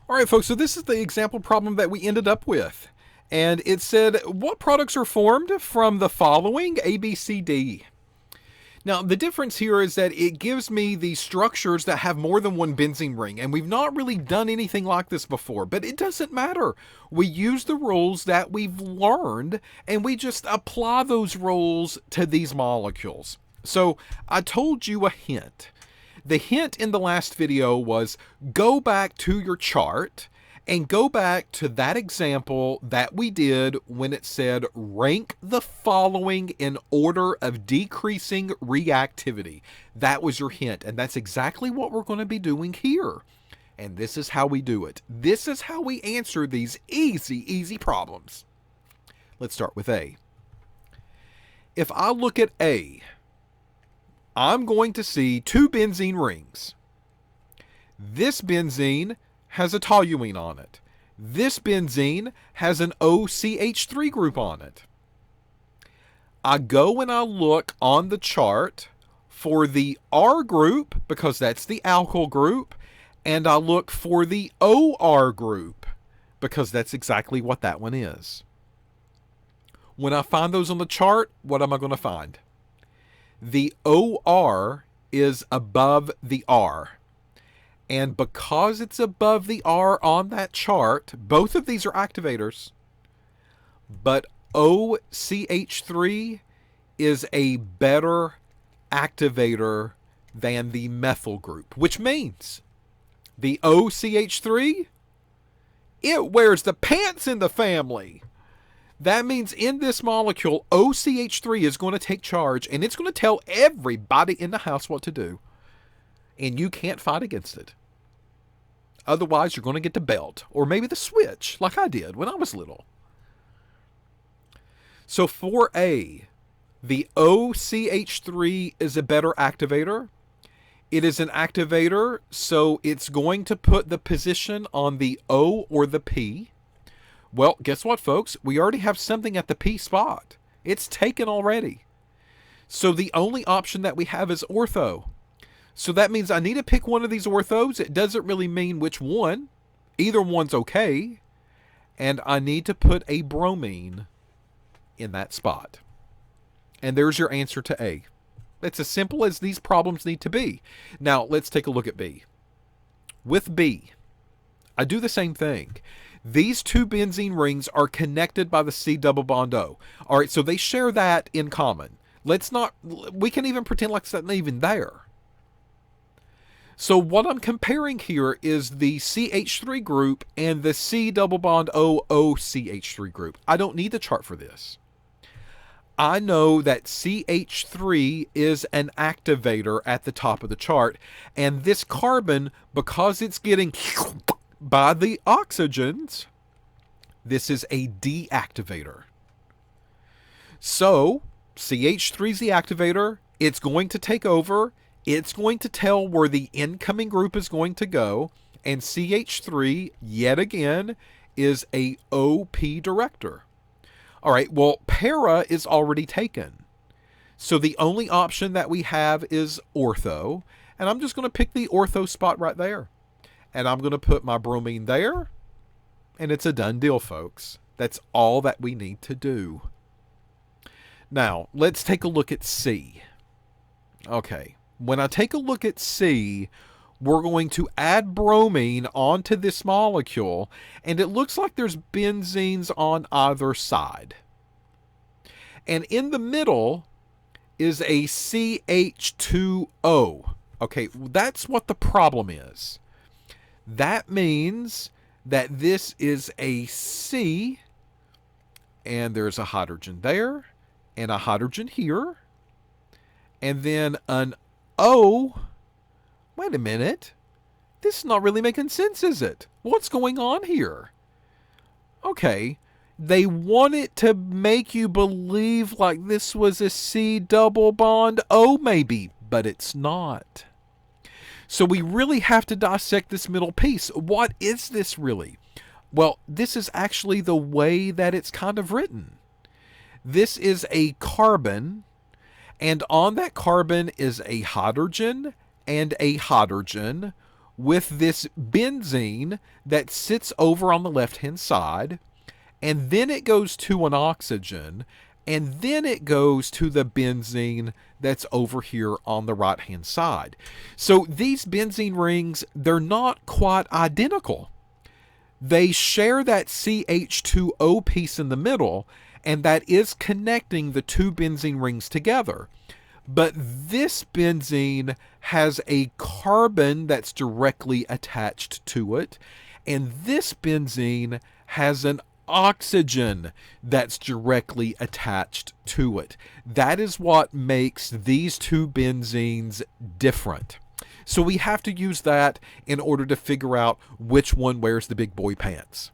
All right, folks, so this is the example problem that we ended up with. And it said, what products are formed from the following A, B, C, D? Now, the difference here is that it gives me the structures that have more than one benzene ring, and we've not really done anything like this before, but it doesn't matter. We use the rules that we've learned, and we just apply those rules to these molecules. So I told you a hint. The hint in the last video was go back to your chart and go back to that example that we did when it said rank the following in order of decreasing reactivity. That was your hint, and that's exactly what we're going to be doing here. And this is how we do it. This is how we answer these easy problems. Let's start with A. If I look at A, I'm going to see two benzene rings. This benzene has a toluene on it. This benzene has an OCH3 group on it. I go and I look on the chart for the R group, because that's the alkyl group, and I look for the OR group, because that's exactly what that one is. When I find those on the chart, what am I going to find? The OR is above the R. And because it's above the R on that chart, both of these are activators, but OCH3 is a better activator than the methyl group, which means the OCH3, it wears the pants in the family. That means in this molecule, OCH3 is going to take charge, and it's going to tell everybody in the house what to do. And you can't fight against it. Otherwise, you're going to get the belt, or maybe the switch, like I did when I was little. So for A, the OCH3 is a better activator. It is an activator, so it's going to put the position on the O or the P. Well, guess what, folks? We already have something at the P spot. It's taken already. So the only option that we have is ortho. So that means I need to pick one of these orthos. It doesn't really mean which one. Either one's okay. And I need to put a bromine in that spot. And there's your answer to A. It's as simple as these problems need to be. Now, let's take a look at B. With B, I do the same thing. These two benzene rings are connected by the C double bond O. All right, so they share that in common. We can even pretend like it's not even there. So what I'm comparing here is the CH3 group and the C double bond O OCH3 group. I don't need the chart for this. I know that CH3 is an activator at the top of the chart, and this carbon, because it's getting by the oxygens, this is a deactivator. So CH3 is the activator. It's going to take over. It's going to tell where the incoming group is going to go, and CH3, yet again, is a OP director. All right, well, para is already taken. So the only option that we have is ortho, and I'm just going to pick the ortho spot right there. And I'm going to put my bromine there, and it's a done deal, folks. That's all that we need to do. Now, let's take a look at C. Okay. When I take a look at C, we're going to add bromine onto this molecule, and it looks like there's benzenes on either side. And in the middle is a CH2O. Okay, that's what the problem is. That means that this is a C, and there's a hydrogen there, and a hydrogen here, and then an O. Wait a minute. This is not really making sense, is it? What's going on here? Okay. They wanted to make you believe like this was a C double bond O maybe, but it's not. So we really have to dissect this middle piece. What is this really? Well, this is actually the way that it's kind of written. This is a carbon, and on that carbon is a hydrogen and a hydrogen with this benzene that sits over on the left-hand side, and then it goes to an oxygen, and then it goes to the benzene that's over here on the right-hand side. So these benzene rings, they're not quite identical. They share that CH2O piece in the middle, and that is connecting the two benzene rings together. But this benzene has a carbon that's directly attached to it, and this benzene has an oxygen that's directly attached to it. That is what makes these two benzenes different. So we have to use that in order to figure out which one wears the big boy pants.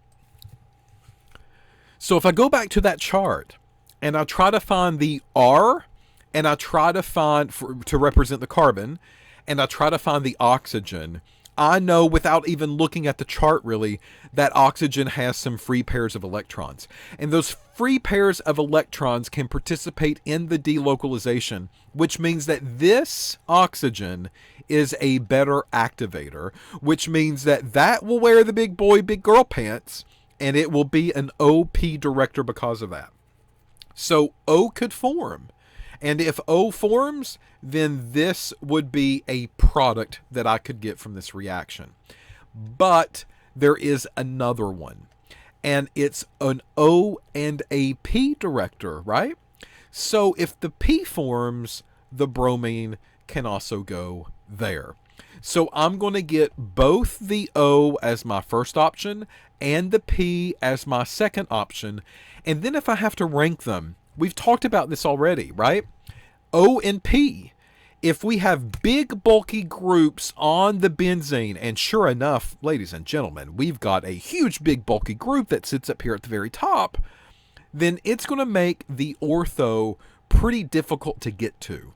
So if I go back to that chart and I try to find the R, and I try to find, to represent the carbon, and I try to find the oxygen, I know without even looking at the chart really that oxygen has some free pairs of electrons. And those free pairs of electrons can participate in the delocalization, which means that this oxygen is a better activator, which means that that will wear the big boy, big girl pants, and it will be an OP director because of that. So O could form. And if O forms, then this would be a product that I could get from this reaction. But there is another one, and it's an O and a P director, right? So if the P forms, the bromine can also go there. So I'm going to get both the O as my first option and the P as my second option. And then if I have to rank them, we've talked about this already, right? O and P. If we have big bulky groups on the benzene, and sure enough, ladies and gentlemen, we've got a huge big bulky group that sits up here at the very top, then it's going to make the ortho pretty difficult to get to.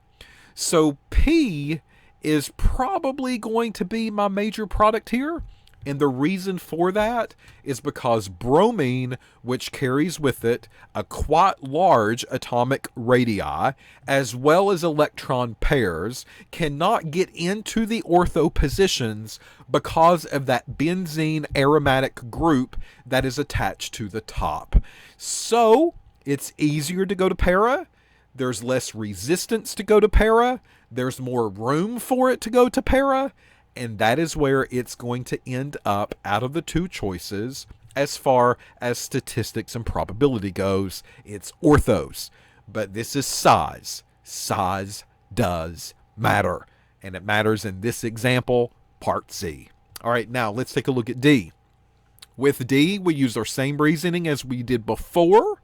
So P is probably going to be my major product here. And the reason for that is because bromine, which carries with it a quite large atomic radii, as well as electron pairs, cannot get into the ortho positions because of that benzene aromatic group that is attached to the top. So it's easier to go to para. There's less resistance to go to para. There's more room for it to go to para. And that is where it's going to end up out of the two choices as far as statistics and probability goes. It's orthos. But this is size. Size does matter. And it matters in this example, part C. All right, now let's take a look at D. With D, we use our same reasoning as we did before.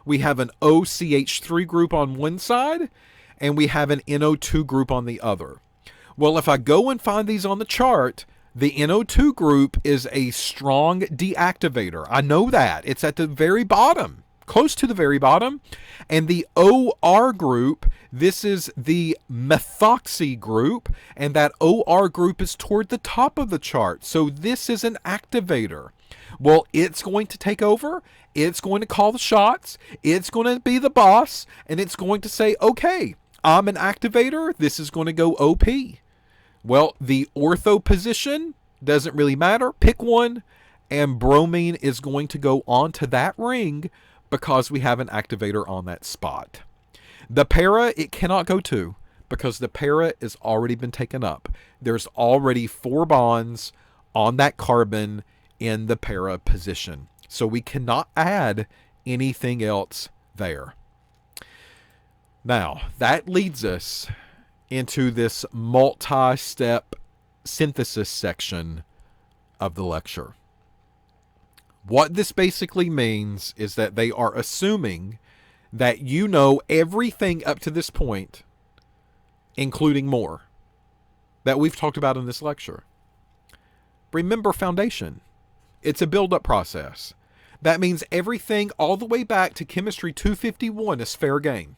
We have an OCH3 group on one side, and we have an NO2 group on the other. Well, if I go and find these on the chart, the NO2 group is a strong deactivator. I know that. It's at the very bottom, close to the very bottom. And the OR group, this is the methoxy group, and that OR group is toward the top of the chart. So this is an activator. Well, it's going to take over. It's going to call the shots. It's going to be the boss, and it's going to say, okay, I'm an activator. This is going to go OP. Well, the ortho position doesn't really matter. Pick one, and bromine is going to go onto that ring because we have an activator on that spot. The para, it cannot go to because the para has already been taken up. There's already 4 bonds on that carbon in the para position. So we cannot add anything else there. Now, that leads us into this multi-step synthesis section of the lecture. What this basically means is that they are assuming that you know everything up to this point, including more, that we've talked about in this lecture. Remember foundation. It's a build-up process. That means everything all the way back to chemistry 251 is fair game.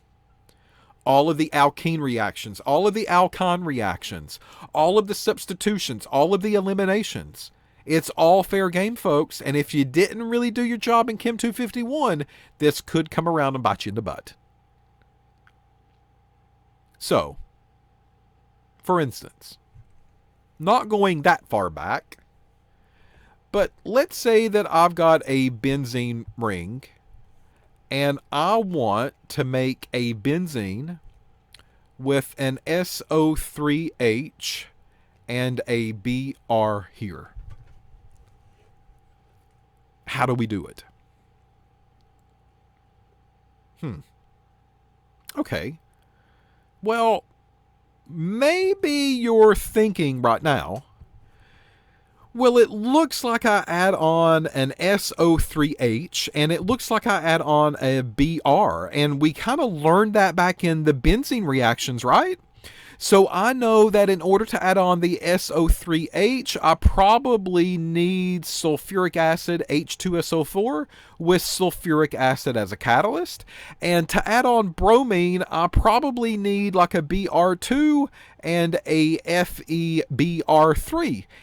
All of the alkene reactions, all of the alkyne reactions, all of the substitutions, all of the eliminations. It's all fair game, folks. And if you didn't really do your job in Chem 251, this could come around and bite you in the butt. So, for instance, Not going that far back. But let's say that I've got a benzene ring and I want to make a benzene with an SO3H and a Br here. How do we do it? Okay. Well, maybe you're thinking right now, well, it looks like I add on an SO3H and it looks like I add on a Br, and we kind of learned that back in the benzene reactions, right? So I know that in order to add on the SO3H, I probably need sulfuric acid H2SO4 with sulfuric acid as a catalyst. And to add on bromine, I probably need like a Br2 and a FeBr3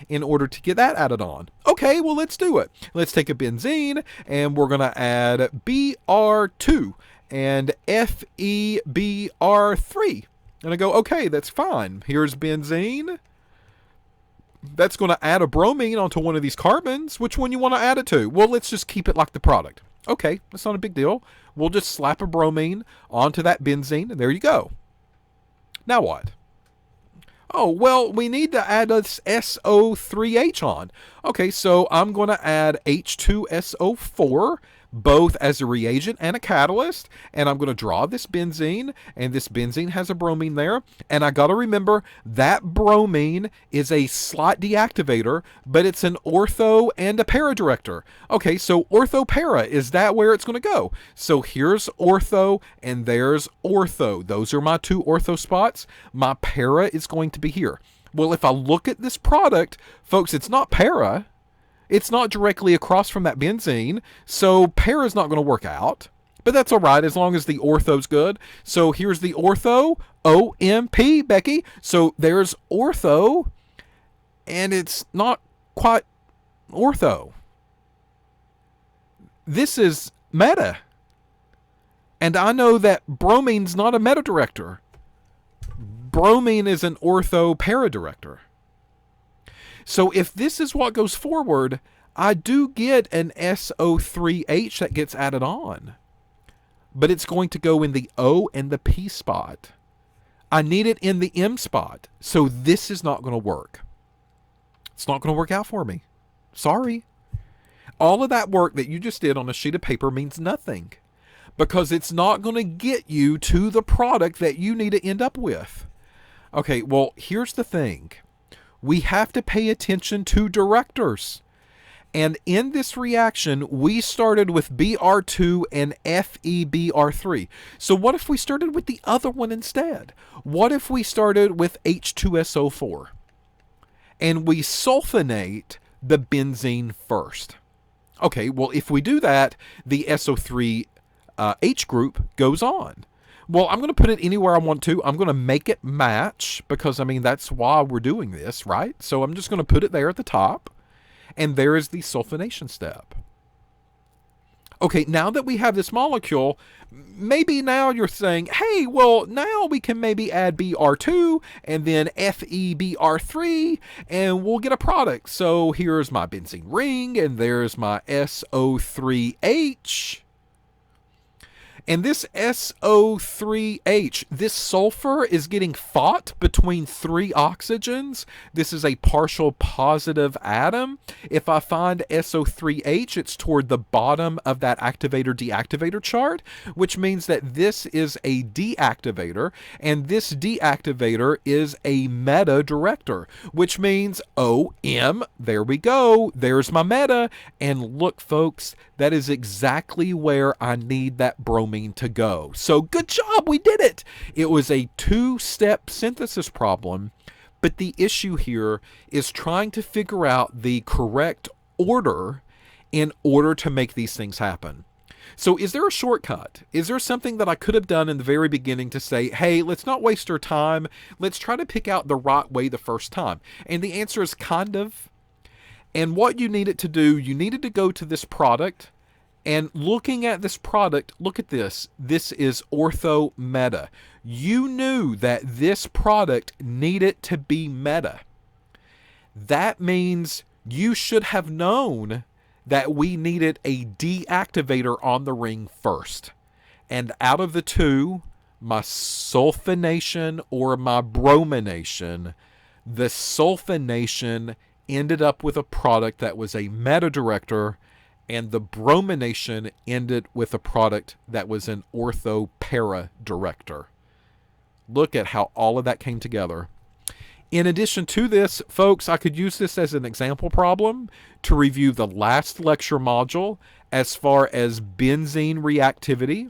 in order to get that added on. Okay, well, let's do it. Let's take a benzene and we're going to add Br2 and FeBr3. And I go, okay, that's fine. Here's benzene. That's going to add a bromine onto one of these carbons. Which one you want to add it to? Well, let's just keep it like the product. Okay, that's not a big deal. We'll just slap a bromine onto that benzene, and there you go. Now what? Oh, well, we need to add this SO3H on. Okay, so I'm going to add H2SO4, both as a reagent and a catalyst, and I'm going to draw this benzene, and this benzene has a bromine there, and I got to remember that bromine is a slot deactivator, but it's an ortho and a para director. Okay, so ortho para, is that where it's going to go? So here's ortho and there's ortho. Those are my two ortho spots. My para is going to be here. Well, if I look at this product, folks, it's not para. It's not directly across from that benzene, so para is not going to work out. But that's all right, as long as the ortho's good. So here's the ortho, OMP, Becky. So there's ortho, and it's not quite ortho. This is meta. And I know that bromine's not a meta director. Bromine is an ortho para director. So if this is what goes forward, I do get an SO3H that gets added on. But it's going to go in the O and the P spot. I need it in the M spot. So this is not going to work. It's not going to work out for me. Sorry. All of that work that you just did on a sheet of paper means nothing. Because it's not going to get you to the product that you need to end up with. Okay, well, here's the thing. We have to pay attention to directors. And in this reaction, we started with Br2 and FeBr3. So what if we started with the other one instead? What if we started with H2SO4? And we sulfonate the benzene first. Okay, well, if we do that, the SO3H group goes on. Well, I'm going to put it anywhere I want to. I'm going to make it match because, I mean, that's why we're doing this, right? So I'm just going to put it there at the top. And there is the sulfonation step. Okay, now that we have this molecule, maybe now you're saying, hey, well, now we can maybe add Br2 and then FeBr3 and we'll get a product. So here's my benzene ring and there's my SO3H. And this SO3H, this sulfur is getting fought between three oxygens. This is a partial positive atom. If I find SO3H, it's toward the bottom of that activator-deactivator chart, which means that this is a deactivator, and this deactivator is a meta director, which means OM, there we go, there's my meta, and look, folks, that is exactly where I need that bromine to go. So good job, we did it. It was a two-step synthesis problem, but the issue here is trying to figure out the correct order in order to make these things happen. So is there a shortcut? Is there something that I could have done in the very beginning to say, hey, let's not waste our time. Let's try to pick out the right way the first time. And the answer is kind of. And what you needed to do, you needed to go to this product, and looking at this product, look at this. This is ortho meta. You knew that this product needed to be meta. that means you should have known that we needed a deactivator on the ring first. And out of the two, my sulfonation or my bromination, the sulfonation ended up with a product that was a meta-director, and the bromination ended with a product that was an ortho-para-director. Look at how all of that came together. In addition to this, folks, I could use this as an example problem to review the last lecture module as far as benzene reactivity.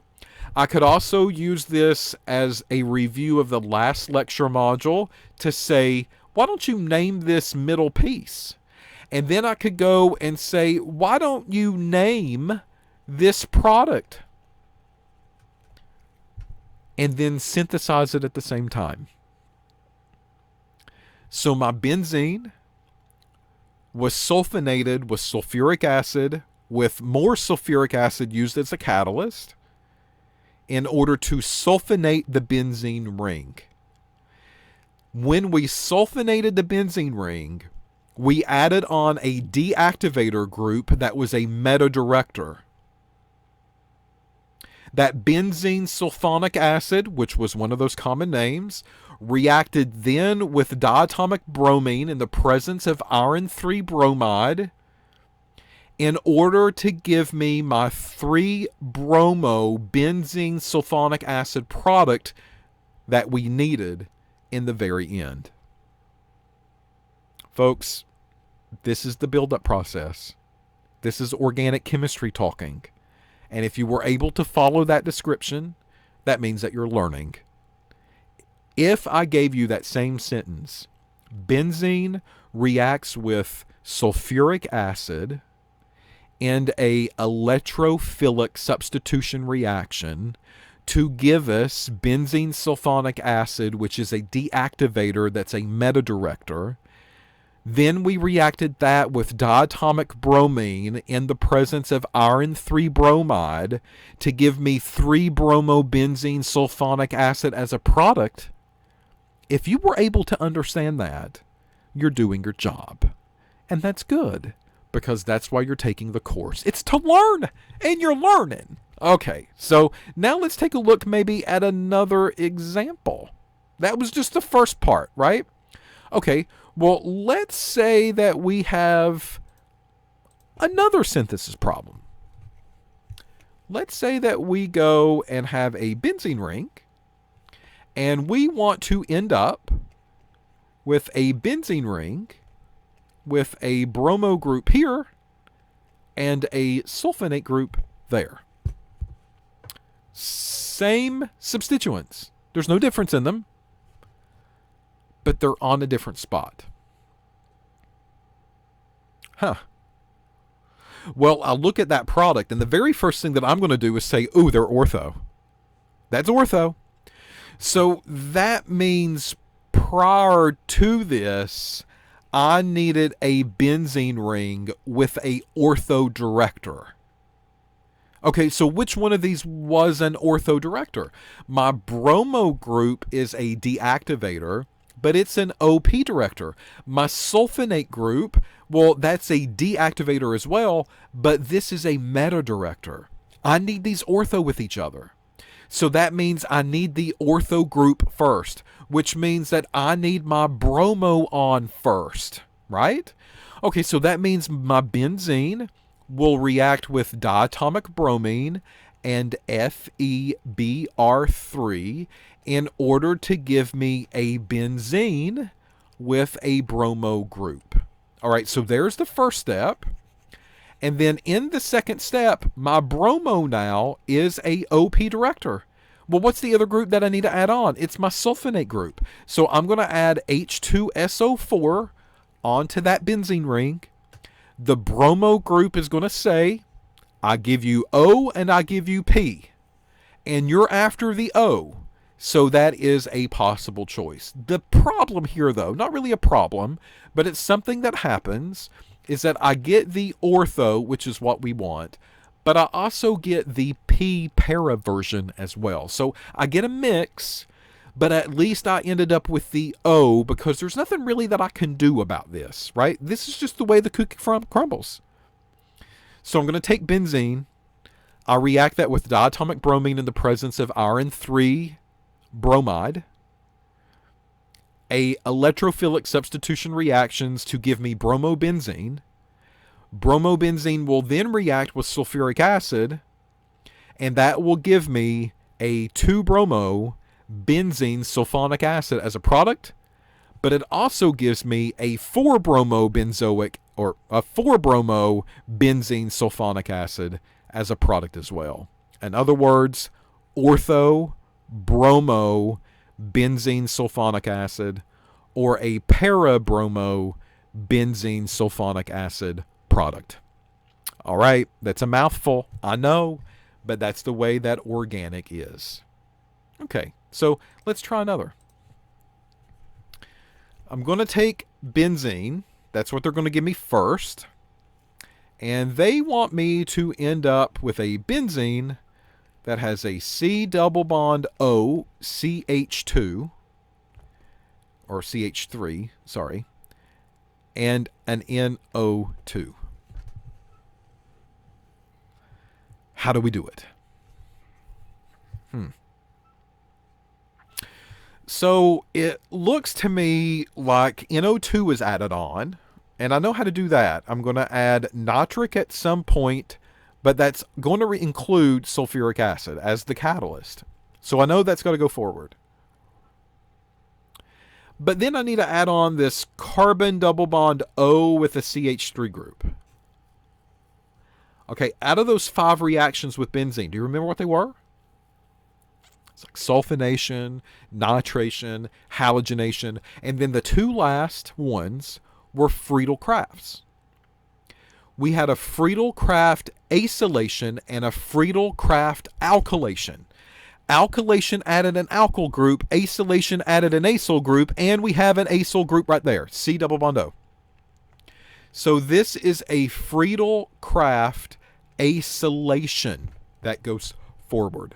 I could also use this as a review of the last lecture module to say, why don't you name this middle piece? And then I could go and say, why don't you name this product? And then synthesize it at the same time. So my benzene was sulfonated with sulfuric acid with more sulfuric acid used as a catalyst in order to sulfonate the benzene ring. When we sulfonated the benzene ring, we added on a deactivator group that was a meta-director. That benzene sulfonic acid, which was one of those common names, reacted then with diatomic bromine in the presence of iron 3 bromide in order to give me my 3-bromo benzene sulfonic acid product that we needed in the very end. Folks, this is the build-up process. This is organic chemistry talking. And if you were able to follow that description, that means that you're learning. If I gave you that same sentence, benzene reacts with sulfuric acid and a electrophilic substitution reaction to give us benzene sulfonic acid, which is a deactivator that's a meta-director. Then we reacted that with diatomic bromine in the presence of iron 3 bromide to give me 3-bromobenzene sulfonic acid as a product. If you were able to understand that, you're doing your job. And that's good, because that's why you're taking the course. It's to learn, and you're learning. Okay, so now let's take a look maybe at another example. That was just the first part, right? Okay, well, let's say that we have another synthesis problem. Let's say that we go and have a benzene ring, and we want to end up with a benzene ring with a bromo group here and a sulfonate group there. Same substituents. There's no difference in them, but they're on a different spot. Huh. Well, I'll look at that product, and the very first thing that I'm going to do is say, ooh, they're ortho. That's ortho. So that means prior to this, I needed a benzene ring with a ortho director. Okay, so which one of these was an ortho director? My bromo group is a deactivator, but it's an OP director. My sulfonate group, well, that's a deactivator as well, but this is a meta director. I need these ortho with each other. So that means I need the ortho group first, which means that I need my bromo on first, right? Okay, so that means my benzene will react with diatomic bromine and FeBr3 in order to give me a benzene with a bromo group. All right, so there's the first step. And then in the second step, my bromo now is a OP director. Well, what's the other group that I need to add on? It's my sulfonate group. So I'm going to add H2SO4 onto that benzene ring. The bromo group is going to say, I give you O and I give you P. And you're after the O. So that is a possible choice. The problem here, though, not really a problem, but it's something that happens, is that I get the ortho, which is what we want, but I also get the P para version as well. So I get a mix, but at least I ended up with the O because there's nothing really that I can do about this, right? This is just the way the cookie crumbles. So I'm going to take benzene. I react that with diatomic bromine in the presence of iron 3 bromide. A electrophilic substitution reactions to give me bromobenzene. Bromobenzene will then react with sulfuric acid, and that will give me a 2-bromo benzene sulfonic acid as a product, but it also gives me a 4-bromo benzoic or a 4-bromo benzene sulfonic acid as a product as well. In other words, ortho bromo benzene sulfonic acid or a para-bromo benzene sulfonic acid product. All right, that's a mouthful, I know, but that's the way that organic is. Okay, so let's try another. I'm going to take benzene. That's what they're going to give me first. And they want me to end up with a benzene that has a C double bond O CH2 or CH3, sorry, and an NO2. How do we do it? So it looks to me like NO2 is added on, and I know how to do that. I'm going to add nitric at some point, but that's going to include sulfuric acid as the catalyst. So I know that's got to go forward. But then I need to add on this carbon double bond O with a CH3 group. Okay, out of those 5 reactions with benzene, do you remember what they were? It's like sulfonation, nitration, halogenation, and then the 2 last ones were Friedel-Crafts. We had a Friedel-Craft acylation and a Friedel-Craft alkylation. Alkylation added an alkyl group, acylation added an acyl group, and we have an acyl group right there, C double bond O. So this is a Friedel-Craft acylation that goes forward.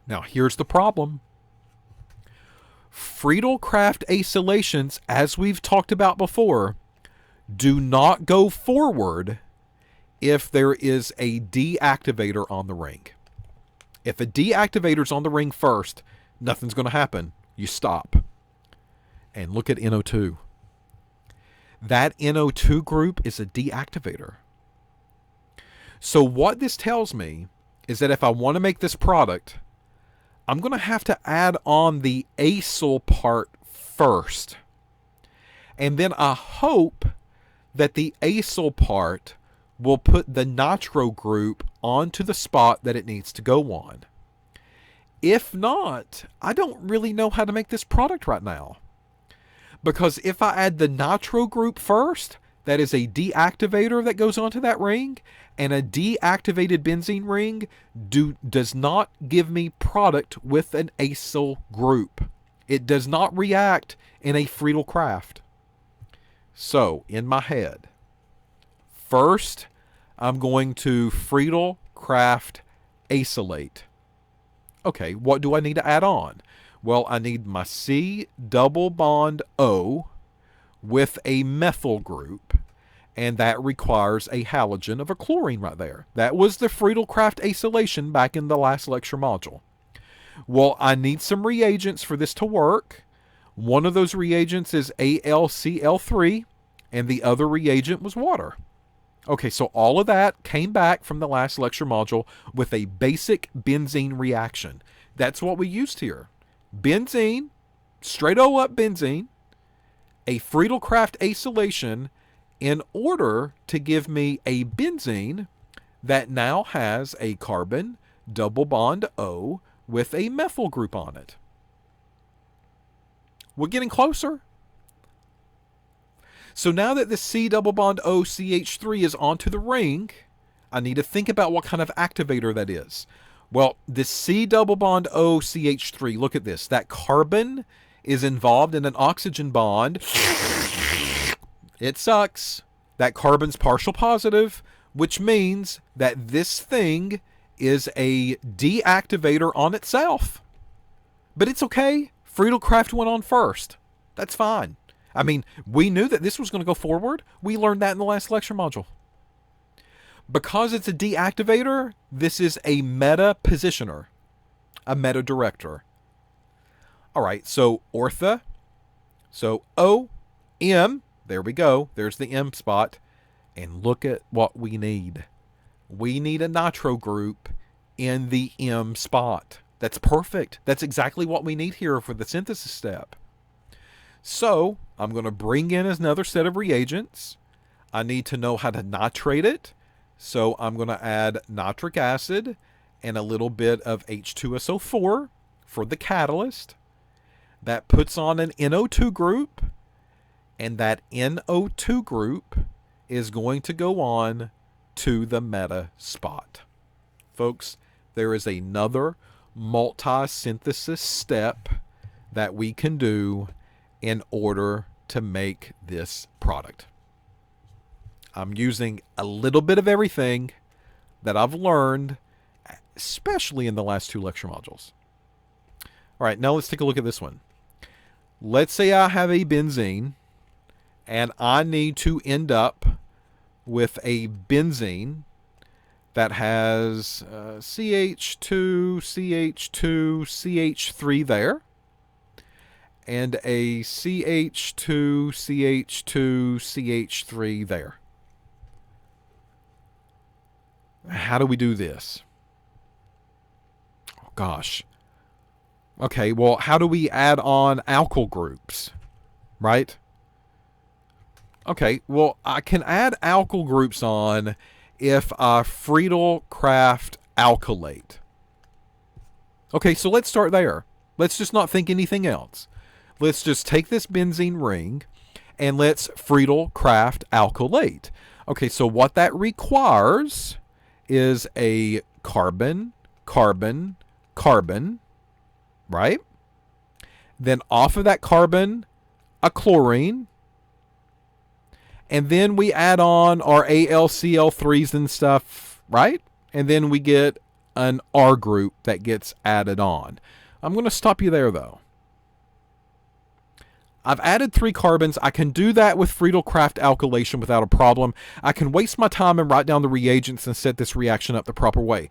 Now here's the problem. Friedel-Craft acylations, as we've talked about before, do not go forward if there is a deactivator on the ring. If a deactivator's on the ring first, nothing's going to happen. You stop. And look at NO2. That NO2 group is a deactivator. So what this tells me is that if I want to make this product, I'm going to have to add on the acyl part first. And then I hope that the acyl part will put the nitro group onto the spot that it needs to go on. If not, I don't really know how to make this product right now. Because if I add the nitro group first, that is a deactivator that goes onto that ring, and a deactivated benzene ring does not give me product with an acyl group. It does not react in a Friedel-Craft. So, in my head, first, I'm going to Friedel-Craft acylate. Okay, what do I need to add on? Well, I need my C double bond O with a methyl group, and that requires a halogen of a chlorine right there. That was the Friedel-Craft acylation back in the last lecture module. Well, I need some reagents for this to work. One of those reagents is AlCl3, and the other reagent was water. Okay, so all of that came back from the last lecture module with a basic benzene reaction. That's what we used here. Benzene, straight O up benzene, a Friedel-Craft acylation in order to give me a benzene that now has a carbon double bond O with a methyl group on it. We're getting closer. So now that the C double bond O CH3 is onto the ring, I need to think about what kind of activator that is. Well, this C double bond O CH3, look at this. That carbon is involved in an oxygen bond. It sucks. That carbon's partial positive, which means that this thing is a deactivator on itself. But it's okay. Friedel-Crafts went on first. That's fine. I mean, we knew that this was going to go forward. We learned that in the last lecture module. Because it's a deactivator, this is a meta positioner, a meta director. All right, so ortho. So O, M, there we go. There's the M spot. And look at what we need. We need a nitro group in the M spot. That's perfect. That's exactly what we need here for the synthesis step. So I'm going to bring in another set of reagents. I need to know how to nitrate it. So I'm going to add nitric acid and a little bit of H2SO4 for the catalyst. That puts on an NO2 group. And that NO2 group is going to go on to the meta spot. Folks, there is another multi-synthesis step that we can do in order to make this product. I'm using a little bit of everything that I've learned, especially in the last two lecture modules. All right, now let's take a look at this one. Let's say I have a benzene and I need to end up with a benzene that has CH2, CH2, CH3 there, and a CH2, CH2, CH3 there. How do we do this? Oh, gosh. Okay, well, how do we add on alkyl groups, right? Okay, well, I can add alkyl groups on if I Friedel-Crafts alkylate. Okay, so let's start there. Let's just not think anything else. Let's just take this benzene ring and let's Friedel-Crafts alkylate. Okay, so what that requires is a carbon, carbon, carbon, right? Then off of that carbon, a chlorine. And then we add on our AlCl3s and stuff, right? And then we get an R group that gets added on. I'm going to stop you there, though. I've added 3 carbons. I can do that with Friedel-Crafts alkylation without a problem. I can waste my time and write down the reagents and set this reaction up the proper way.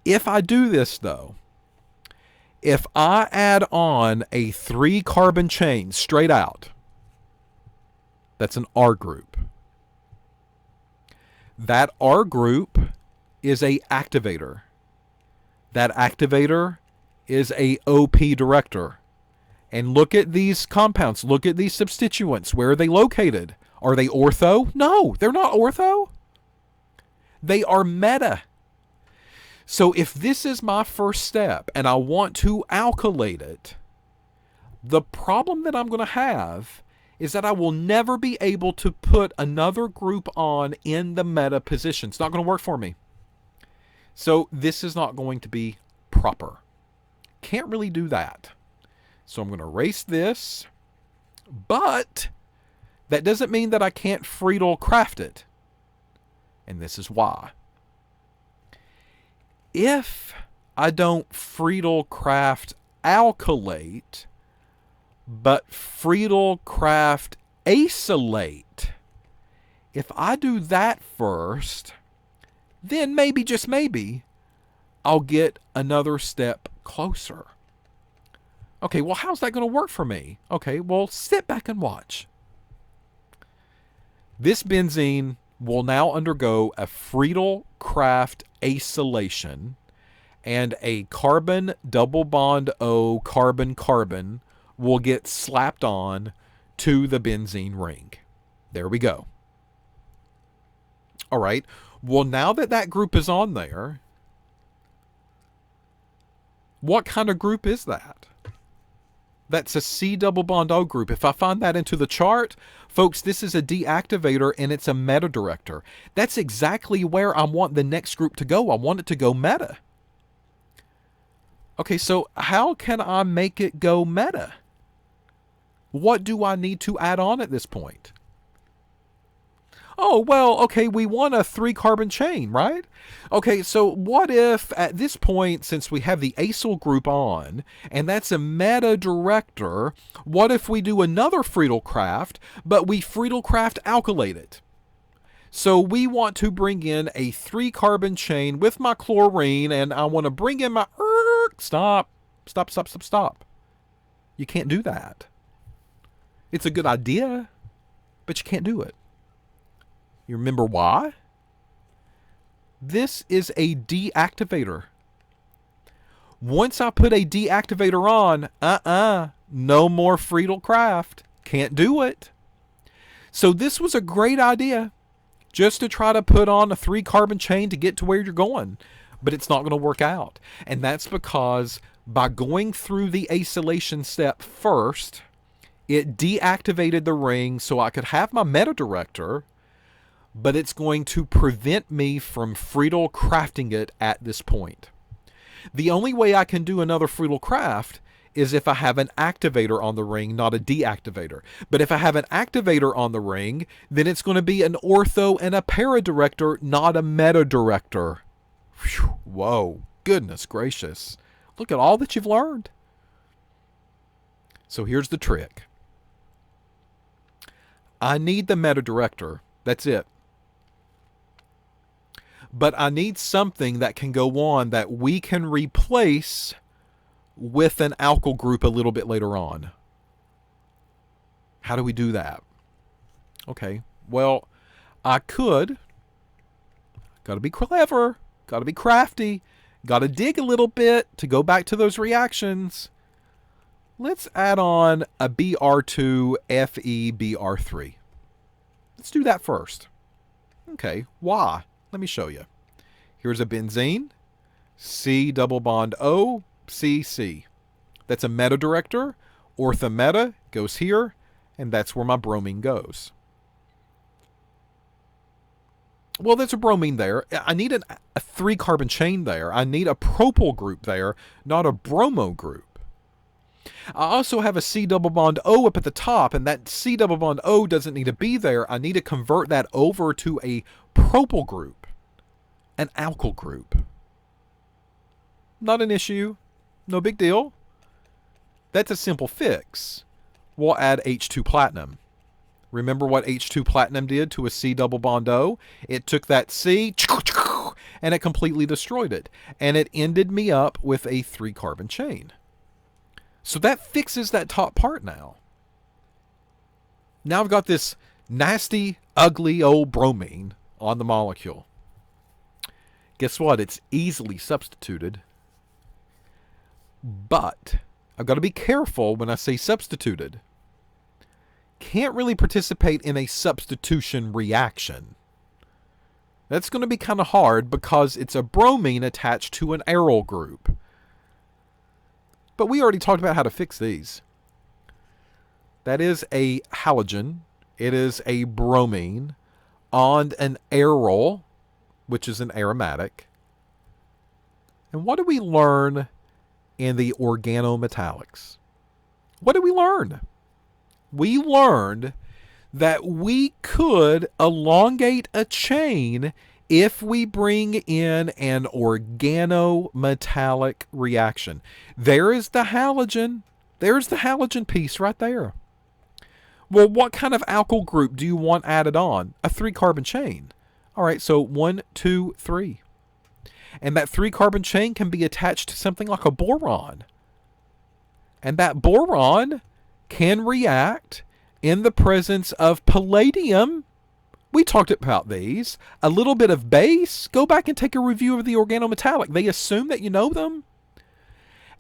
If I do this, though, if I add on a 3 carbon chain straight out, that's an R group. That R group is a activator. That activator is a OP director. And look at these compounds. Look at these substituents. Where are they located? Are they ortho? No, they're not ortho. They are meta. So if this is my first step and I want to alkylate it, the problem that I'm going to have is that I will never be able to put another group on in the meta position. It's not going to work for me. So this is not going to be proper. Can't really do that. So I'm going to erase this. But that doesn't mean that I can't Friedel-Crafts it. And this is why. If I don't Friedel-Crafts alkylate, but Friedel-Crafts acylate, if I do that first, then maybe, just maybe, I'll get another step closer. Okay, well, how's that going to work for me? Okay, well, sit back and watch. This benzene will now undergo a Friedel-Crafts acylation, and a carbon double bond O carbon carbon will get slapped on to the benzene ring. There we go. All right. Well, now that that group is on there, what kind of group is that? That's a C double bond O group. If I find that into the chart, folks, this is a deactivator and it's a meta director. That's exactly where I want the next group to go. I want it to go meta. Okay, so how can I make it go meta? What do I need to add on at this point? Oh, well, okay, we want a 3-carbon chain, right? Okay, so what if at this point, since we have the acyl group on, and that's a meta director, what if we do another Friedel-Crafts, but we Friedel-Crafts alkylate it? So we want to bring in a 3-carbon chain with my chlorine, and I want to bring in my... Stop. You can't do that. It's a good idea, but you can't do it. You remember why? This is a deactivator. Once I put a deactivator on, no more Friedel-Crafts. Can't do it. So this was a great idea, just to try to put on a 3-carbon chain to get to where you're going. But it's not going to work out. And that's because by going through the acylation step first, it deactivated the ring so I could have my meta director, but it's going to prevent me from Friedel-Crafting it at this point. The only way I can do another Friedel-Craft is if I have an activator on the ring, not a deactivator. But if I have an activator on the ring, then it's going to be an ortho and a para director, not a meta director. Whew, whoa, goodness gracious. Look at all that you've learned. So here's the trick. I need the meta director. That's it. But I need something that can go on that we can replace with an alkyl group a little bit later on. How do we do that? Okay, well, I could. Got to be clever. Got to be crafty. Got to dig a little bit to go back to those reactions. Let's add on a Br2 FeBr3. Let's do that first. Okay, why? Let me show you. Here's a benzene, C double bond O, CC. That's a meta director. Ortho meta goes here, and that's where my bromine goes. Well, there's a bromine there. I need a 3-carbon chain there. I need a propyl group there, not a bromo group. I also have a C double bond O up at the top, and that C double bond O doesn't need to be there. I need to convert that over to a propyl group, an alkyl group. Not an issue. No big deal. That's a simple fix. We'll add H2 platinum. Remember what H2 platinum did to a C double bond O? It took that C and it completely destroyed it. And it ended me up with a 3-carbon chain. So that fixes that top part now. Now I've got this nasty, ugly old bromine on the molecule. Guess what? It's easily substituted. But I've got to be careful when I say substituted. Can't really participate in a substitution reaction. That's going to be kind of hard because it's a bromine attached to an aryl group. But we already talked about how to fix these. That is a halogen. It is a bromine on an aryl, which is an aromatic. And what do we learn in the organometallics? What did we learn? We learned that we could elongate a chain if we bring in an organometallic reaction. There is the halogen. There's the halogen piece right there. Well, what kind of alkyl group do you want added on? A 3-carbon chain. All right, so 1, 2, 3. And that 3-carbon chain can be attached to something like a boron. And that boron can react in the presence of palladium. We talked about these. A little bit of base. Go back and take a review of the organometallic. They assume that you know them.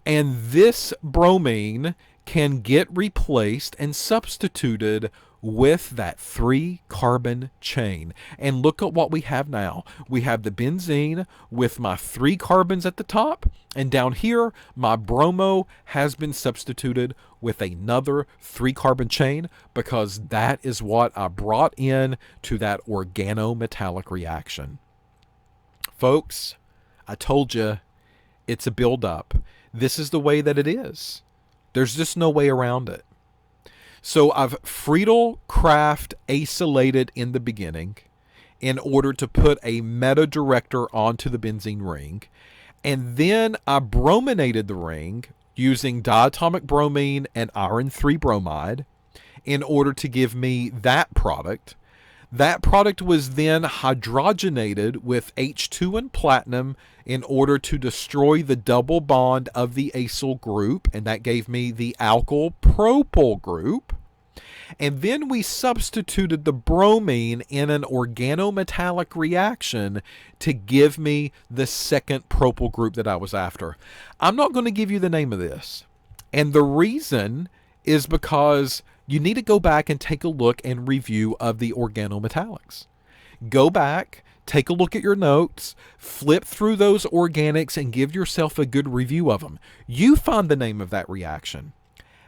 And this bromine can get replaced and substituted with that 3-carbon chain. And look at what we have now. We have the benzene with my 3 carbons at the top, and down here my bromo has been substituted with another 3-carbon chain because that is what I brought in to that organometallic reaction. Folks, I told you it's a buildup. This is the way that it is. There's just no way around it. So I've Friedel Craft acylated in the beginning in order to put a meta director onto the benzene ring. And then I brominated the ring using diatomic bromine and iron 3 bromide in order to give me that product. That product was then hydrogenated with H2 and platinum in order to destroy the double bond of the acyl group, and that gave me the alkyl propyl group. And then we substituted the bromine in an organometallic reaction to give me the second propyl group that I was after. I'm not going to give you the name of this. And the reason is because you need to go back and take a look and review of the organometallics. Go back, take a look at your notes, flip through those organics, and give yourself a good review of them. You find the name of that reaction,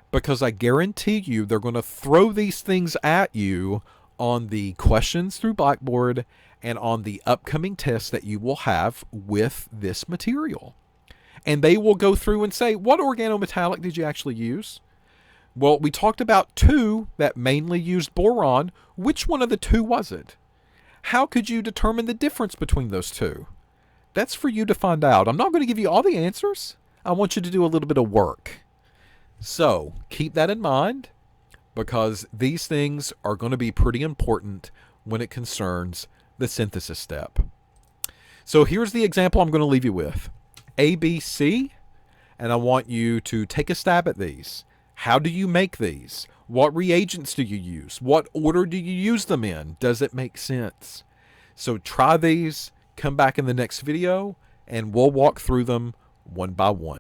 because I guarantee you they're going to throw these things at you on the questions through Blackboard and on the upcoming tests that you will have with this material. And they will go through and say, what organometallic did you actually use? Well, we talked about 2 that mainly used boron. Which one of the 2 was it? How could you determine the difference between those 2? That's for you to find out. I'm not going to give you all the answers. I want you to do a little bit of work. So keep that in mind, because these things are going to be pretty important when it concerns the synthesis step. So here's the example I'm going to leave you with. A, B, C, and I want you to take a stab at these. How do you make these? What reagents do you use? What order do you use them in? Does it make sense? So try these, come back in the next video, and we'll walk through them one by one.